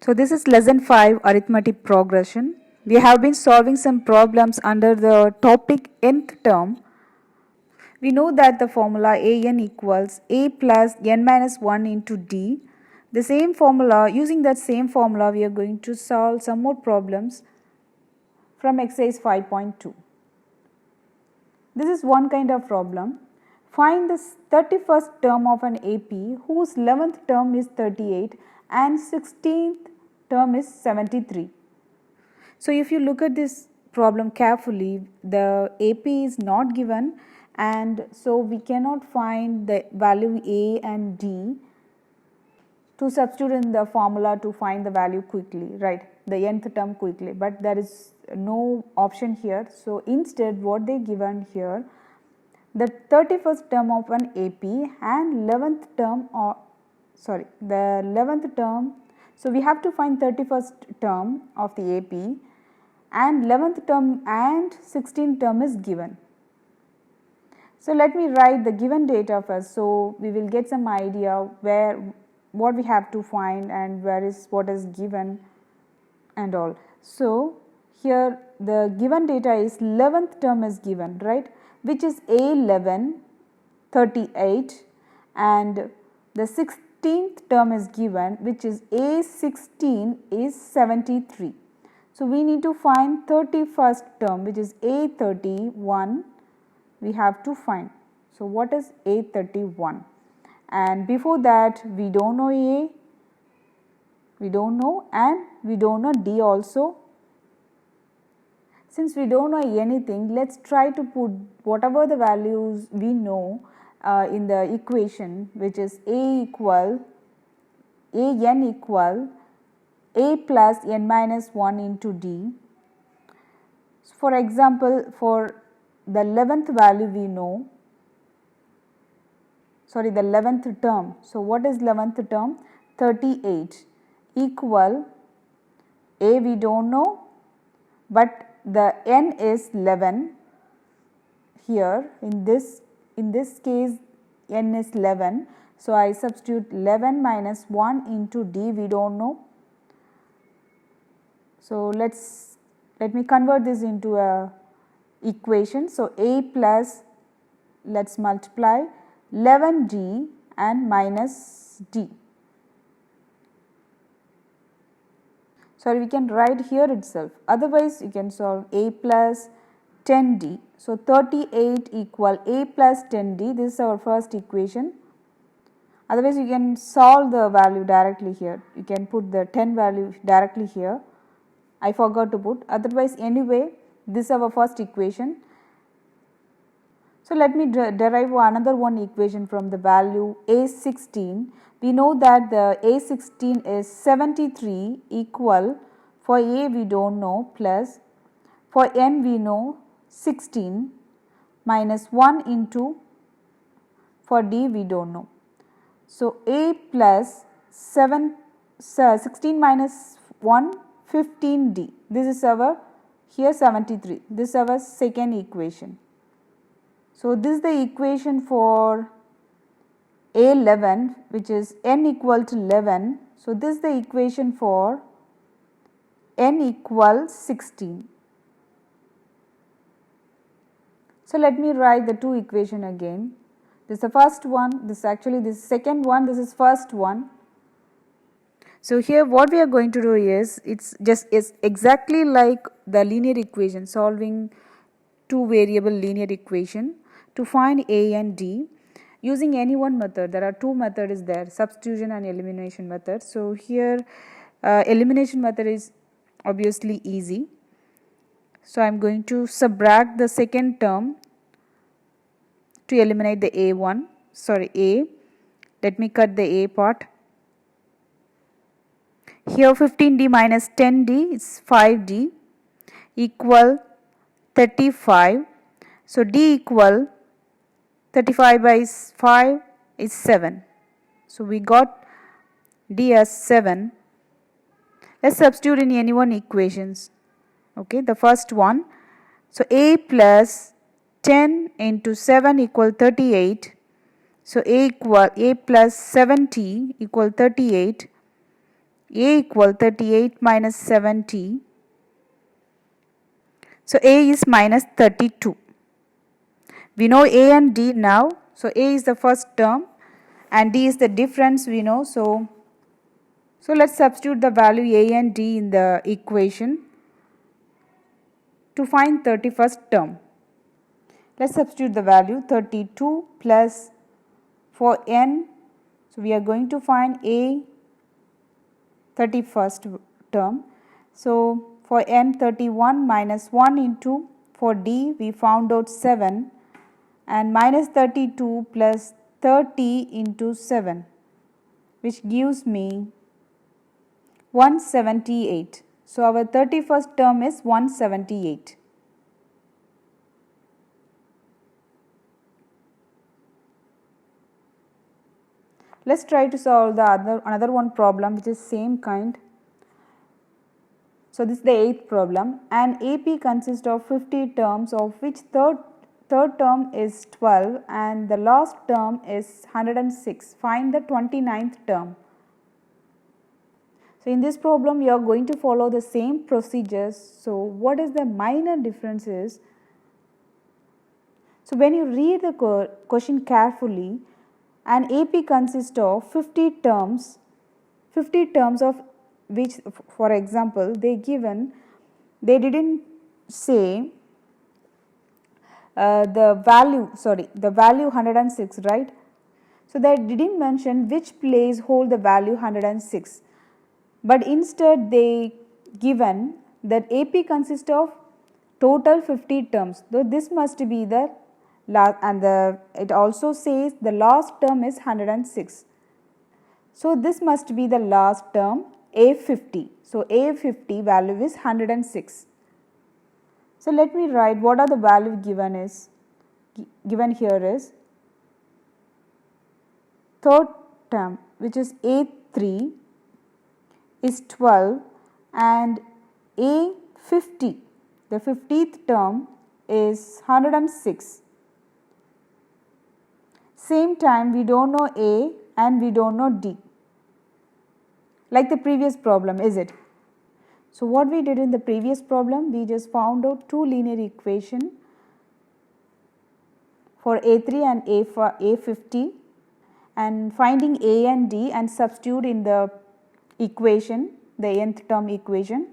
So this is lesson 5, arithmetic progression. We have been solving some problems under the topic nth term. We know that the formula an equals a plus n minus 1 into d. The same formula, using that same formula, we are going to solve some more problems from exercise 5.2. This is one kind of problem. Find the 31st term of an AP whose 11th term is 38 and 16th term is 73. So if you look at this problem carefully, the AP is not given, and so we cannot find the value A and D to substitute in the formula to find the value quickly, right, the nth term quickly, but there is no option here. So instead what they given here, the 31st term of an AP and 11th term, or sorry, the 11th term. So we have to find 31st term of the AP, and 11th term and 16th term is given. So let me write the given data first, so we will get some idea what we have to find and what is given and all. So here the given data is 11th term is given, right, which is A11 38, and the 16th term is given, which is A16 is 73. So we need to find 31st term, which is A31 we have to find. So what is A31? And before that we don't know A, we don't know, and we don't know D also. Since we don't know anything, let's try to put whatever the values we know in the equation, which is an equal a plus n minus 1 into d. For example, for the 11th value we know, sorry, the 11th term. So what is 11th term? 38 equal a we don't know, but the n is 11 here. In this case n is 11. So I substitute 11 minus 1 into d, we don't know. So let me convert this into a equation. So a plus, let's multiply 11d and minus d. Sorry, we can write here itself, otherwise you can solve a plus 10d. So 38 equal a plus 10d, this is our first equation. Otherwise you can solve the value directly here, you can put the 10 value directly here. I forgot to put, otherwise anyway this is our first equation. So let me derive another one equation from the value A16. We know that the A16 is 73 equal, for A we don't know, plus for N we know 16 minus 1 into, for D we don't know. So A plus 16 minus 1, 15D. This is our here 73. This is our second equation. So this is the equation for A11, which is n equal to 11. So this is the equation for n equals 16. So let me write the two equation again. This is the first one, this is second one, this is first one. So here what we are going to do is, it's exactly like the linear equation, solving two variable linear equation to find A and D using any one method. There are two methods there, substitution and elimination method. So here elimination method is obviously easy. So I am going to subtract the second term to eliminate the A1, sorry A. Let me cut the A part. Here 15d minus 10d is 5d equal 35. So d equal 35 by 5 is 7. So we got d as 7. Let's substitute in any one equations. Okay, the first one. So a plus 10 into 7 equal 38. So a plus 70 equal 38 A equal 38 minus 70. So A is minus 32. We know A and D now. So A is the first term and D is the difference we know. So let's substitute the value A and D in the equation to find 31st term. Let's substitute the value 32 plus for n. So we are going to find A 31st term. So for n 31 minus 1 into for D we found out 7 and minus 32 plus 30 into 7 which gives me 178. So our 31st term is 178. Let's try to solve the another one problem which is same kind. So this is the 8th problem. An AP consists of 50 terms of which third term is 12 and the last term is 106. Find the 29th term. So in this problem you are going to follow the same procedures. So what is the minor difference is, so when you read the question carefully, an AP consists of 50 terms of which, for example, they didn't say the value 106, right? So they didn't mention which place hold the value 106, but instead they given that AP consists of total 50 terms. So this must be the last, and it also says the last term is 106. So this must be the last term A50. So A50 value is 106. So let me write what are the value given here is third term which is A3 is 12 and A50, the 50th term is 106. Same time we don't know A and we don't know D, like the previous problem, is it? So what we did in the previous problem, we just found out two linear equation for A3 and A50 and finding A and D and substitute in the equation, the nth term equation,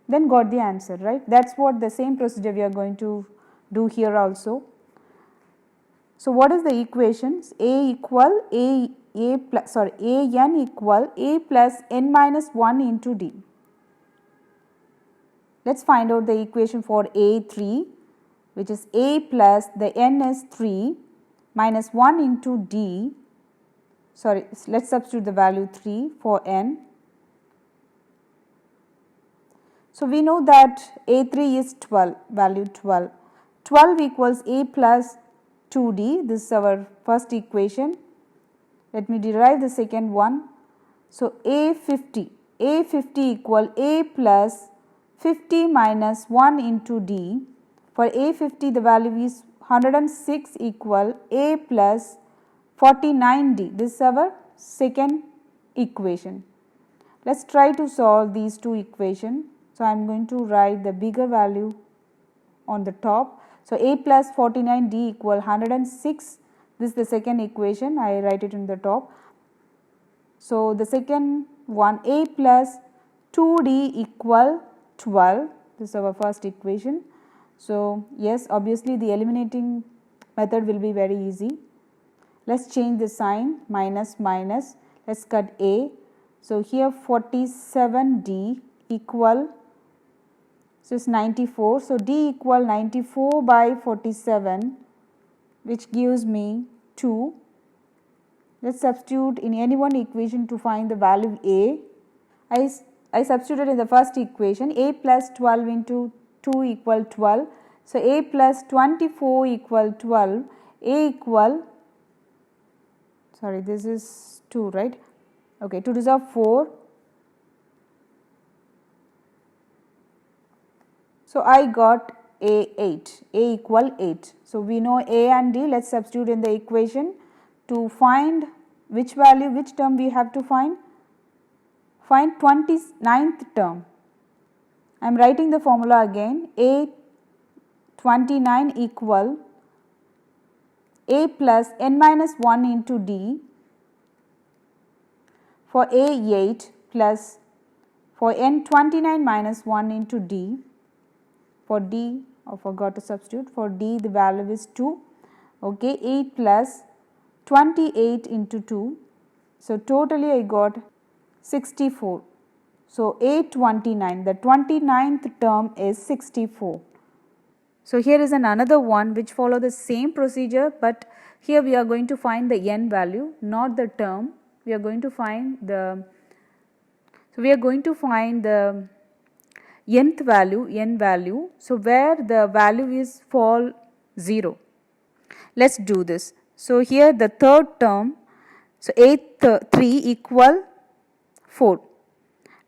then got the answer, right? That's what the same procedure we are going to do here also. So what is the equations? A equal an equal A plus n minus 1 into D. Let's find out the equation for A3, which is A plus the n is 3 minus 1 into D. Sorry, let's substitute the value 3 for n. So we know that A3 is 12, value 12. 12 equals A plus 2D. This is our first equation. Let me derive the second one. So A50 equal A plus 50 minus 1 into D. For A50 the value is 106 equal A plus 49D. This is our second equation. Let's try to solve these two equations. So I am going to write the bigger value on the top. So A plus 49D equal 106. This is the second equation. I write it in the top. So the second one, A plus 2D equal 12. This is our first equation. So yes, obviously the eliminating method will be very easy. Let's change the sign, minus minus. Let's cut A. So here 47D equal, so it's 94. So D equal 94 by 47, which gives me 2. Let's substitute in any one equation to find the value A. I substituted in the first equation. A plus 12 into 2 equal 12. So A plus 24 equal 12. A equal, sorry, this is 2, right? Okay, 2 to the 4. So I got A8, A equal 8. So we know A and D. Let's substitute in the equation to find which value, which term we have to find? Find 29th term. I am writing the formula again. A29 equal A plus n minus 1 into D for A8 plus for n29 minus 1 into D. For D, I forgot to substitute, for D the value is 2, okay, 8 plus 28 into 2. So, totally I got 64. So, A29, the 29th term is 64. So, here is another one which follow the same procedure, but here we are going to find the n value, not the term. We are going to find the nth value, n value. So, where the value is fall 0. Let us do this. So, here the third term, so A3 equal 4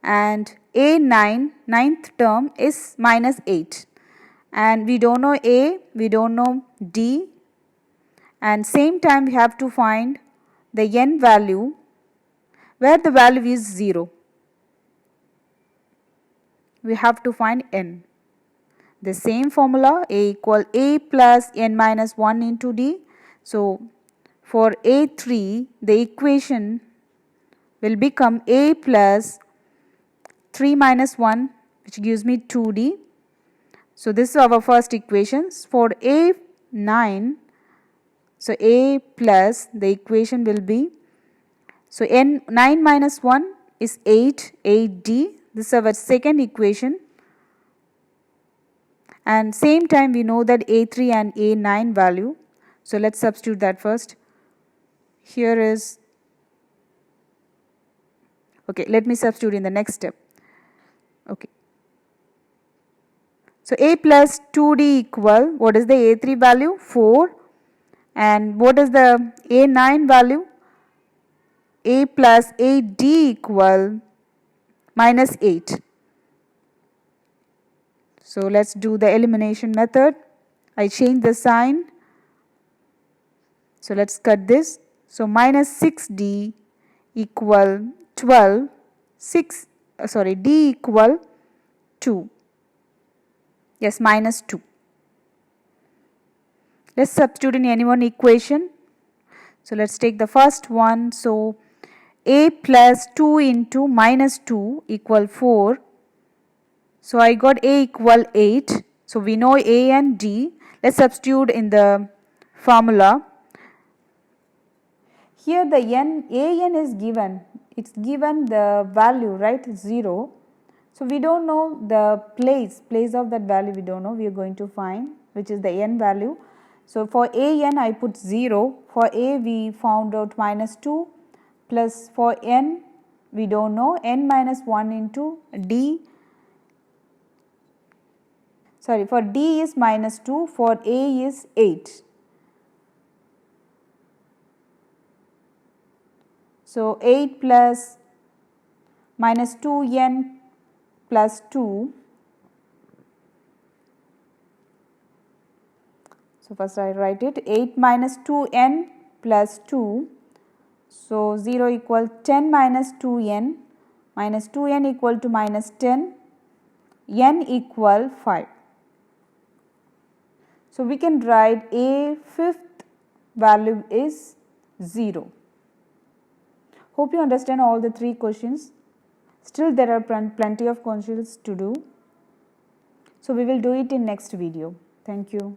and A9, ninth term is minus 8 and we do not know A, we do not know D, and same time we have to find the n value where the value is 0. We have to find n. The same formula, A equal A plus n minus 1 into D. So, for A3 the equation will become A plus 3 minus 1 which gives me 2D. So, this is our first equation. For A9, so A plus the equation will be, so n 9 minus 1 is 8, 8D. This is our second equation, and same time we know that A3 and A9 value. So, let us substitute that first. Here is, okay, let me substitute in the next step. Okay. So, A plus 2D equal, what is the A3 value? 4, and what is the A9 value? A plus 8D equal minus 8. So, let us do the elimination method. I change the sign. So, let us cut this. So, minus 6D equal 12, D equal 2, yes, minus 2. Let us substitute in any one equation. So, let us take the first one. So, A plus 2 into minus 2 equal 4. So, I got A equal 8. So, we know A and D. Let us substitute in the formula. Here the an is given, it is given the value, right, 0. So, we do not know the place of that value, we do not know, we are going to find which is the n value. So, for an I put 0, for A we found out minus 2, plus for n we do not know, n minus 1 into D, sorry, for D is minus 2, for A is 8. So, 8 plus minus 2n plus 2. So, first I write it, 8 minus 2n plus 2. So, 0 equal 10 minus 2n, minus 2n equal to minus 10, n equal 5. So, we can write A fifth value is 0. Hope you understand all the 3 questions. Still there are plenty of questions to do. So, we will do it in next video. Thank you.